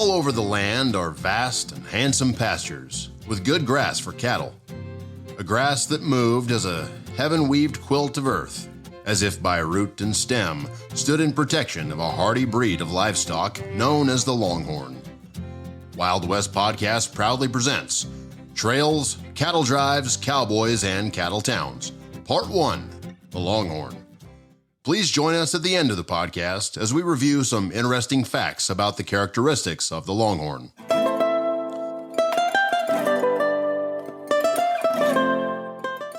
All over the land are vast and handsome pastures with good grass for cattle, a grass that moved as a heaven-weaved quilt of earth, as if by root and stem stood in protection of a hardy breed of livestock known as the Longhorn. Wild West Podcast proudly presents Trails, Cattle Drives, Cowboys, and Cattle Towns, Part 1, the Longhorn. Please join us at the end of the podcast as we review some interesting facts about the characteristics of the Longhorn.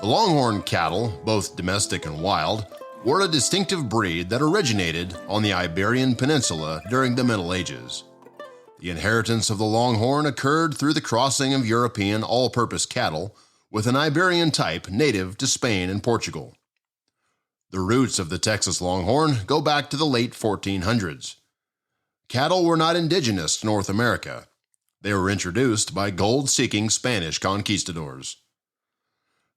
The Longhorn cattle, both domestic and wild, were a distinctive breed that originated on the Iberian Peninsula during the Middle Ages. The inheritance of the Longhorn occurred through the crossing of European all-purpose cattle with an Iberian type native to Spain and Portugal. The roots of the Texas Longhorn go back to the late 1400s. Cattle were not indigenous to North America. They were introduced by gold-seeking Spanish conquistadors.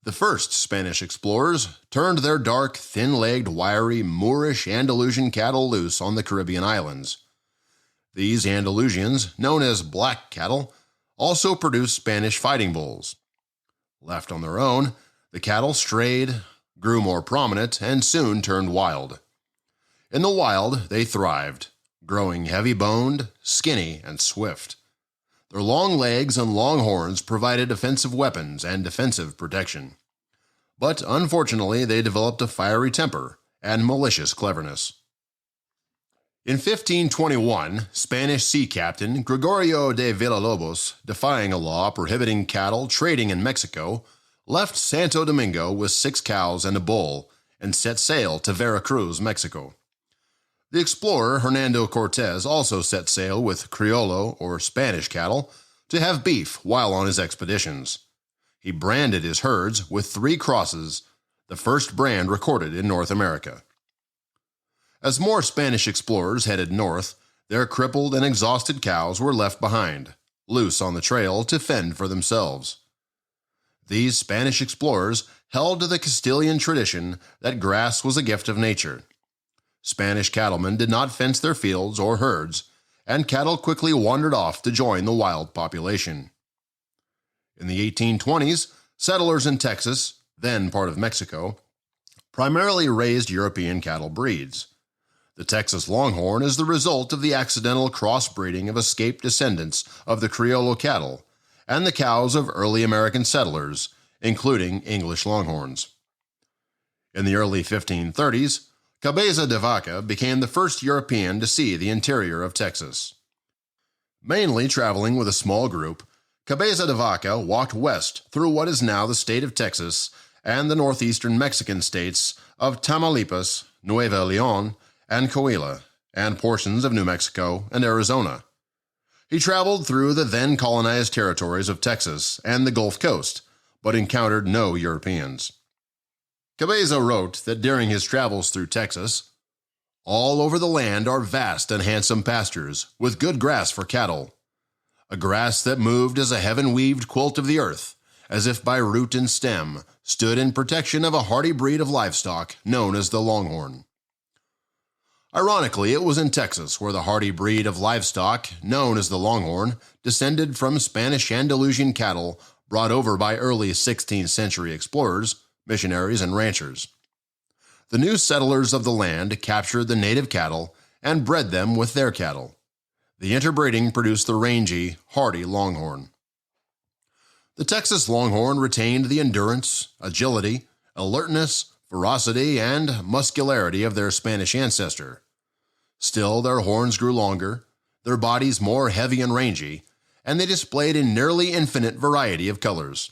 The first Spanish explorers turned their dark, thin-legged, wiry, Moorish Andalusian cattle loose on the Caribbean islands. These Andalusians, known as black cattle, also produced Spanish fighting bulls. Left on their own, the cattle strayed, grew more prominent, and soon turned wild. In the wild, they thrived, growing heavy-boned, skinny, and swift. Their long legs and long horns provided offensive weapons and defensive protection. But unfortunately, they developed a fiery temper and malicious cleverness. In 1521, Spanish sea captain Gregorio de Villalobos, defying a law prohibiting cattle trading in Mexico, left Santo Domingo with 6 cows and a bull and set sail to Veracruz, Mexico. The explorer Hernando Cortez also set sail with Criollo or Spanish cattle to have beef while on his expeditions. He branded his herds with 3 crosses, the first brand recorded in North America. As more Spanish explorers headed north, their crippled and exhausted cows were left behind, loose on the trail to fend for themselves. These Spanish explorers held to the Castilian tradition that grass was a gift of nature. Spanish cattlemen did not fence their fields or herds, and cattle quickly wandered off to join the wild population. In the 1820s, settlers in Texas, then part of Mexico, primarily raised European cattle breeds. The Texas Longhorn is the result of the accidental crossbreeding of escaped descendants of the Criollo cattle and the cows of early American settlers, including English Longhorns. In the early 1530s, Cabeza de Vaca became the first European to see the interior of Texas. Mainly traveling with a small group, Cabeza de Vaca walked west through what is now the state of Texas and the northeastern Mexican states of Tamaulipas, Nuevo León, and Coahuila, and portions of New Mexico and Arizona. He traveled through the then colonized territories of Texas and the Gulf Coast, but encountered no Europeans. Cabeza wrote that during his travels through Texas, "All over the land are vast and handsome pastures, with good grass for cattle, a grass that moved as a heaven-weaved quilt of the earth, as if by root and stem, stood in protection of a hardy breed of livestock known as the Longhorn." Ironically, it was in Texas where the hardy breed of livestock, known as the Longhorn, descended from Spanish Andalusian cattle brought over by early 16th century explorers, missionaries, and ranchers. The new settlers of the land captured the native cattle and bred them with their cattle. The interbreeding produced the rangy, hardy Longhorn. The Texas Longhorn retained the endurance, agility, alertness, ferocity, and muscularity of their Spanish ancestor. Still, their horns grew longer, their bodies more heavy and rangy, and they displayed a nearly infinite variety of colors.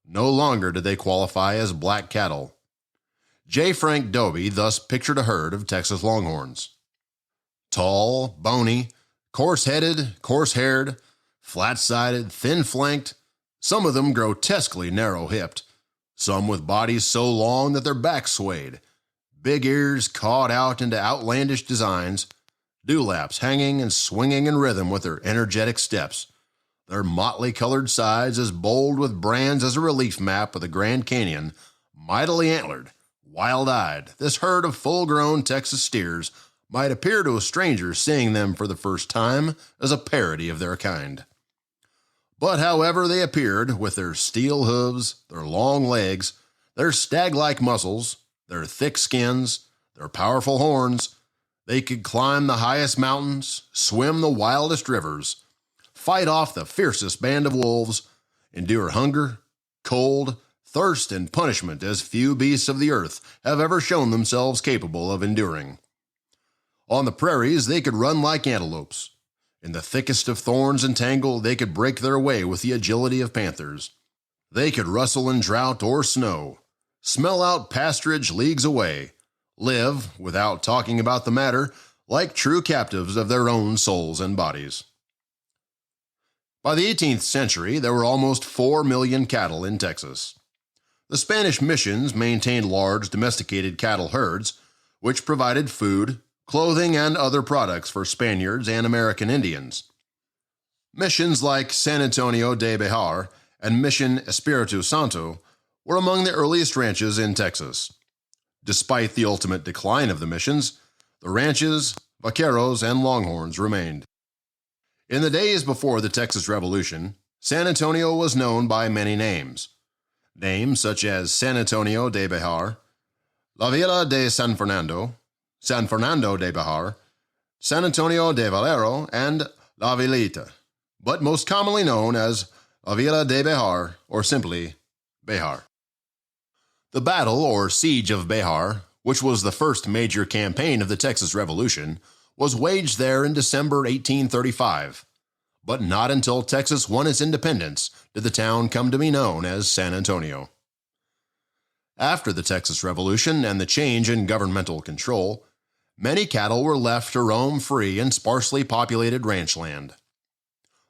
No longer did they qualify as black cattle. J. Frank Dobie thus pictured a herd of Texas Longhorns. Tall, bony, coarse-headed, coarse-haired, flat-sided, thin-flanked, some of them grotesquely narrow-hipped, some with bodies so long that their backs swayed, big ears cawed out into outlandish designs, dewlaps hanging and swinging in rhythm with their energetic steps, their motley-colored sides as bold with brands as a relief map of the Grand Canyon, mightily antlered, wild-eyed, this herd of full-grown Texas steers might appear to a stranger seeing them for the first time as a parody of their kind. But however they appeared, with their steel hooves, their long legs, their stag-like muscles, their thick skins, their powerful horns, they could climb the highest mountains, swim the wildest rivers, fight off the fiercest band of wolves, endure hunger, cold, thirst, and punishment as few beasts of the earth have ever shown themselves capable of enduring. On the prairies, they could run like antelopes. In the thickest of thorns and tangle, they could break their way with the agility of panthers. They could rustle in drought or snow, smell out pasturage leagues away, live, without talking about the matter, like true captives of their own souls and bodies. By the 18th century, there were almost 4 million cattle in Texas. The Spanish missions maintained large domesticated cattle herds, which provided food, clothing, and other products for Spaniards and American Indians. Missions like San Antonio de Bejar and Mission Espiritu Santo were among the earliest ranches in Texas. Despite the ultimate decline of the missions, the ranches, vaqueros, and longhorns remained. In the days before the Texas Revolution, San Antonio was known by many names. Names such as San Antonio de Bejar, La Villa de San Fernando de Bejar, San Antonio de Valero, and La Villita, but most commonly known as La Villa de Bejar, or simply Bejar. The Battle or Siege of Bejar, which was the first major campaign of the Texas Revolution, was waged there in December 1835, but not until Texas won its independence did the town come to be known as San Antonio. After the Texas Revolution and the change in governmental control, many cattle were left to roam free in sparsely populated ranch land.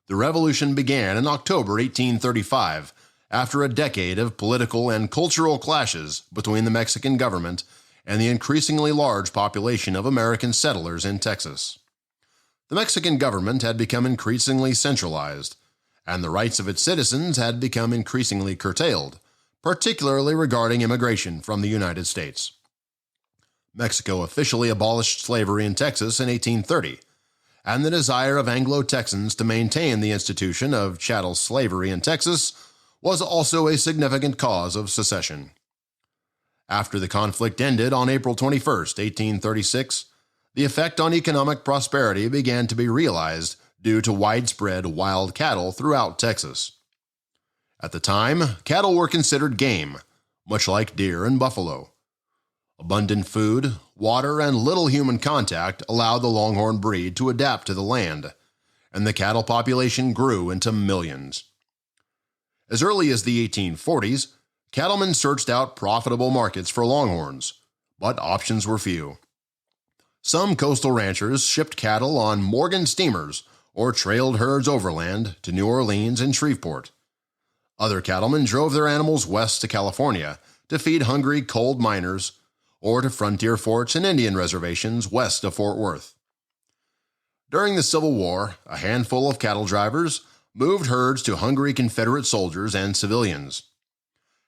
The revolution began in October 1835, after a decade of political and cultural clashes between the Mexican government and the increasingly large population of American settlers in Texas. The Mexican government had become increasingly centralized, and the rights of its citizens had become increasingly curtailed, particularly regarding immigration from the United States. Mexico officially abolished slavery in Texas in 1830, and the desire of Anglo-Texans to maintain the institution of chattel slavery in Texas was also a significant cause of secession. After the conflict ended on April 21, 1836, the effect on economic prosperity began to be realized due to widespread wild cattle throughout Texas. At the time, cattle were considered game, much like deer and buffalo. Abundant food, water, and little human contact allowed the Longhorn breed to adapt to the land, and the cattle population grew into millions. As early as the 1840s, cattlemen searched out profitable markets for Longhorns, but options were few. Some coastal ranchers shipped cattle on Morgan steamers or trailed herds overland to New Orleans and Shreveport. Other cattlemen drove their animals west to California to feed hungry coal miners or to frontier forts and Indian reservations west of Fort Worth. During the Civil War, a handful of cattle drivers moved herds to hungry Confederate soldiers and civilians.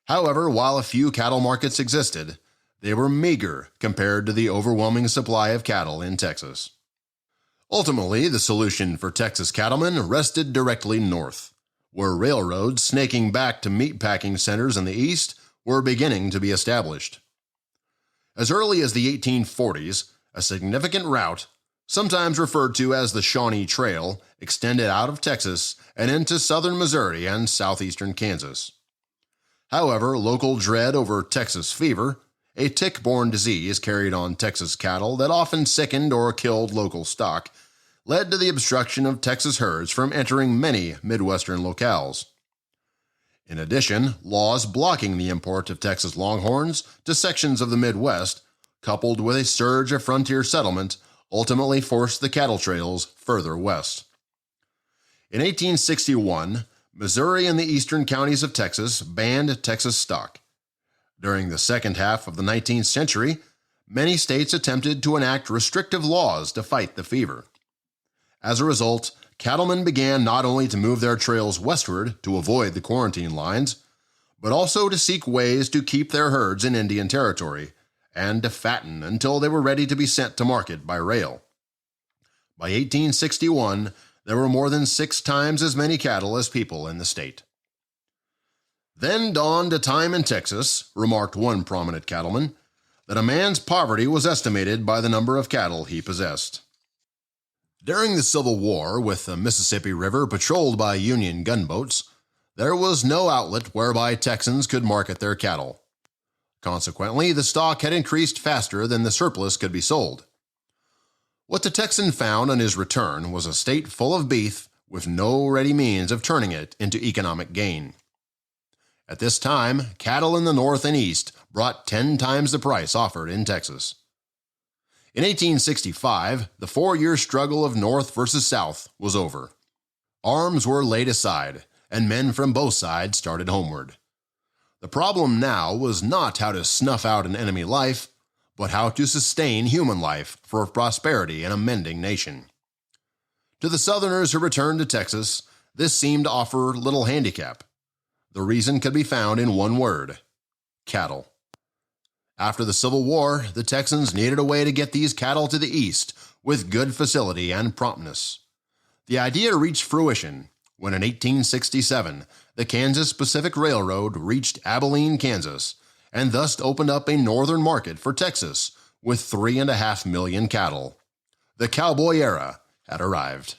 However, while a few cattle markets existed, they were meager compared to the overwhelming supply of cattle in Texas. Ultimately, the solution for Texas cattlemen rested directly north, where railroads snaking back to meatpacking centers in the east were beginning to be established. As early as the 1840s, a significant route, sometimes referred to as the Shawnee Trail, extended out of Texas and into southern Missouri and southeastern Kansas. However, local dread over Texas fever, a tick-borne disease carried on Texas cattle that often sickened or killed local stock, led to the obstruction of Texas herds from entering many Midwestern locales. In addition, laws blocking the import of Texas Longhorns to sections of the Midwest, coupled with a surge of frontier settlement, ultimately forced the cattle trails further west. In 1861, Missouri and the eastern counties of Texas banned Texas stock. During the second half of the 19th century, many states attempted to enact restrictive laws to fight the fever. As a result, cattlemen began not only to move their trails westward to avoid the quarantine lines, but also to seek ways to keep their herds in Indian Territory and to fatten until they were ready to be sent to market by rail. By 1861, there were more than 6 times as many cattle as people in the state. Then dawned a time in Texas, remarked one prominent cattleman, that a man's poverty was estimated by the number of cattle he possessed. During the Civil War, with the Mississippi River patrolled by Union gunboats, there was no outlet whereby Texans could market their cattle. Consequently, the stock had increased faster than the surplus could be sold. What the Texan found on his return was a state full of beef with no ready means of turning it into economic gain. At this time, cattle in the North and East brought 10 times the price offered in Texas. In 1865, the 4-year struggle of North versus South was over. Arms were laid aside, and men from both sides started homeward. The problem now was not how to snuff out an enemy life, but how to sustain human life for prosperity in a mending nation. To the Southerners who returned to Texas, this seemed to offer little handicap. The reason could be found in one word: cattle. After the Civil War, the Texans needed a way to get these cattle to the east with good facility and promptness. The idea reached fruition when in 1867, the Kansas Pacific Railroad reached Abilene, Kansas, and thus opened up a northern market for Texas with 3.5 million cattle. The cowboy era had arrived.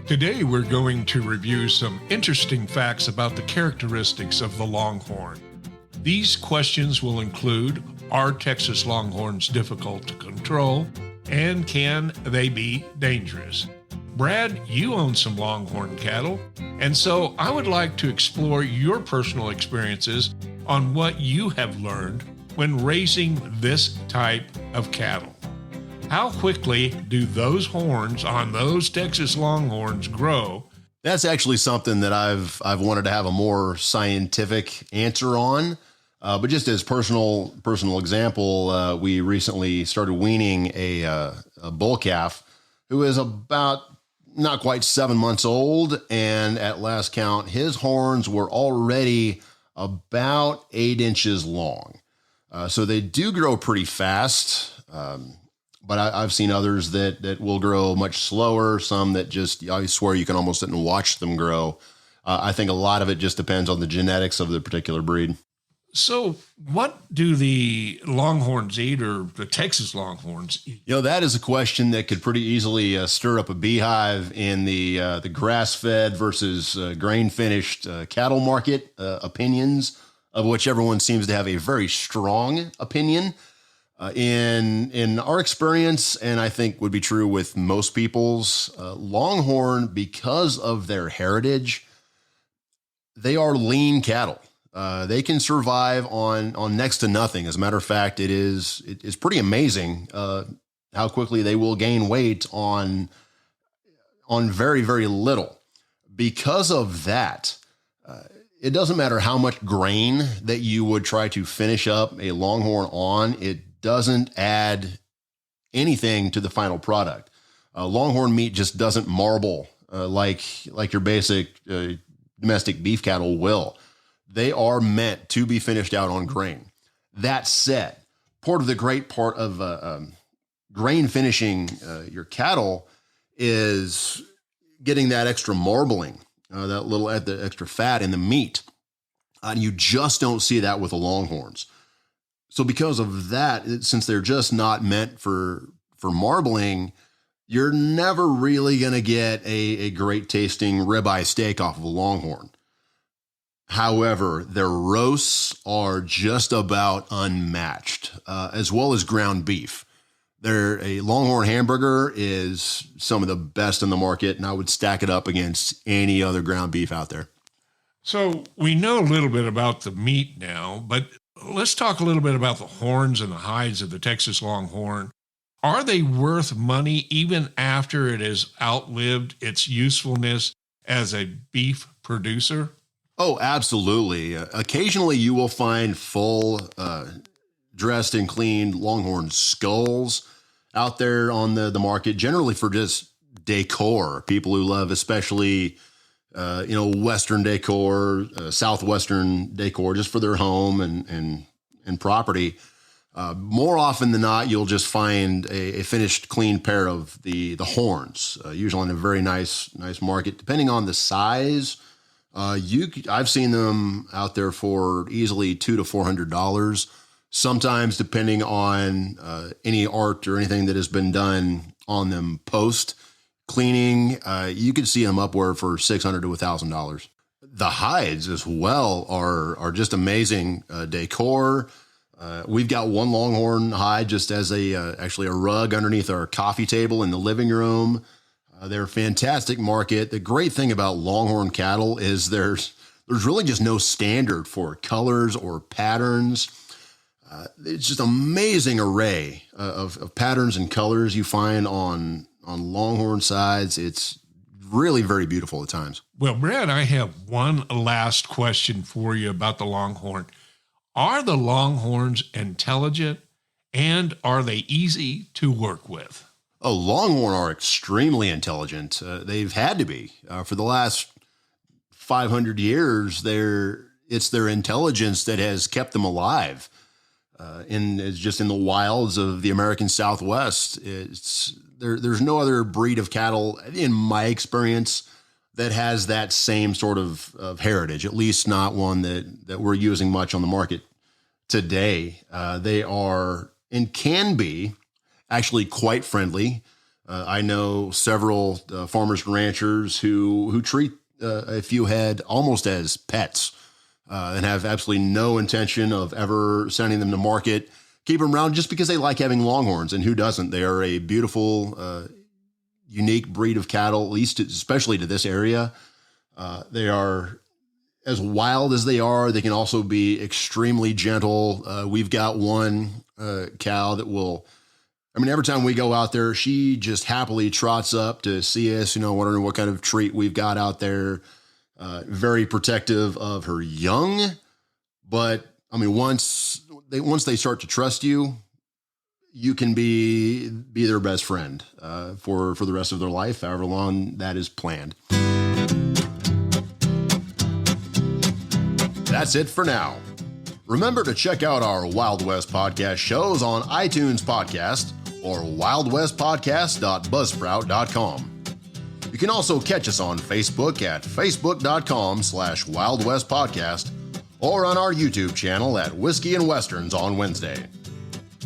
Today we're going to review some interesting facts about the characteristics of the Longhorn. These questions will include: are Texas Longhorns difficult to control? And can they be dangerous? Brad, you own some Longhorn cattle, and so I would like to explore your personal experiences on what you have learned when raising this type of cattle. How quickly do those horns on those Texas Longhorns grow? That's actually something that I've wanted to have a more scientific answer on. But just as personal example, we recently started weaning a bull calf who is about not quite 7 months old, and at last count, his horns were already about 8 inches long. So they do grow pretty fast. But I've seen others that will grow much slower, some that just, I swear you can almost sit and watch them grow. I think a lot of it just depends on the genetics of the particular breed. So what do the Longhorns eat, or the Texas Longhorns eat? You know, that is a question that could pretty easily stir up a beehive in the grass-fed versus grain-finished cattle market opinions, of which everyone seems to have a very strong opinion. In our experience, and I think would be true with most people's, Longhorn, because of their heritage, they are lean cattle. They can survive on next to nothing. As a matter of fact, it's pretty amazing how quickly they will gain weight on very, very little. Because of that, it doesn't matter how much grain that you would try to finish up a Longhorn on, it doesn't add anything to the final product. Longhorn meat just doesn't marble like your basic domestic beef cattle will. They are meant to be finished out on grain. That said, part of the great part of grain finishing your cattle is getting that extra marbling, the extra fat in the meat. And you just don't see that with the Longhorns. So because of that, since they're just not meant for marbling, you're never really going to get a great tasting ribeye steak off of a Longhorn. However, their roasts are just about unmatched, as well as ground beef. A Longhorn hamburger is some of the best in the market, and I would stack it up against any other ground beef out there. So we know a little bit about the meat now, but let's talk a little bit about the horns and the hides of the Texas Longhorn. Are they worth money even after it has outlived its usefulness as a beef producer? Oh, absolutely. Occasionally you will find full, dressed and cleaned Longhorn skulls out there on the market, generally for just decor. People who love especially Western decor, Southwestern decor, just for their home and property. More often than not, you'll just find a finished, clean pair of the horns, usually in a very nice market. Depending on the size, I've seen them out there for easily $200 to $400. Sometimes, depending on any art or anything that has been done on them post cleaning, you could see them upward for $600 to $1,000. The hides as well are just amazing decor. We've got one Longhorn hide just as actually a rug underneath our coffee table in the living room. They're a fantastic market. The great thing about Longhorn cattle is there's really just no standard for colors or patterns. It's just amazing array of patterns and colors you find on Longhorn sides. It's really very beautiful at times. Well, Brad, I have one last question for you about the Longhorn. Are the Longhorns intelligent, and are they easy to work with? Oh, Longhorn are extremely intelligent. They've had to be for the last 500 years. It's their intelligence that has kept them alive. It's just in the wilds of the American Southwest. There's no other breed of cattle, in my experience, that has that same sort of heritage, at least not one that we're using much on the market today. They are and can be actually quite friendly. I know several farmers and ranchers who treat a few head almost as pets and have absolutely no intention of ever sending them to market. Keep them around just because they like having Longhorns, and who doesn't? They are a beautiful, unique breed of cattle, at least especially to this area. They are as wild as they are. They can also be extremely gentle. We've got one cow that every time we go out there, she just happily trots up to see us, wondering what kind of treat we've got out there. Very protective of her young, but once they start to trust you, you can be their best friend for the rest of their life, however long that is planned. That's it for now. Remember to check out our Wild West podcast shows on iTunes Podcast or wildwestpodcast.buzzsprout.com. You can also catch us on Facebook at facebook.com/Wild West Podcast or on our YouTube channel at Whiskey and Westerns on Wednesday.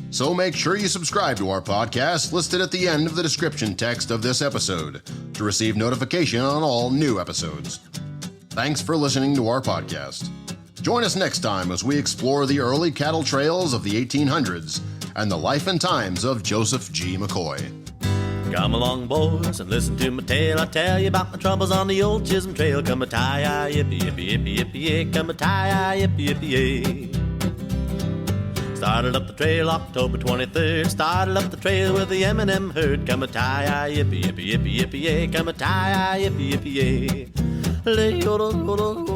So make sure you subscribe to our podcast listed at the end of the description text of this episode to receive notification on all new episodes. Thanks for listening to our podcast. Join us next time as we explore the early cattle trails of the 1800s and the life and times of Joseph G. McCoy. Come along, boys, and listen to my tale. I'll tell you about my troubles on the old Chisholm Trail. Come a tie-yi, yippee, yippee, yippee, yippee, yay. Come a tie-yi, yippee, yippee, yay. Started up the trail October 23rd. Started up the trail with the M&M herd. Come a tie-yi, yippee, yippee, yippee, yippee, yay. Come a tie-yi, yippee, yippee, yay. Lay-o-do-do-do.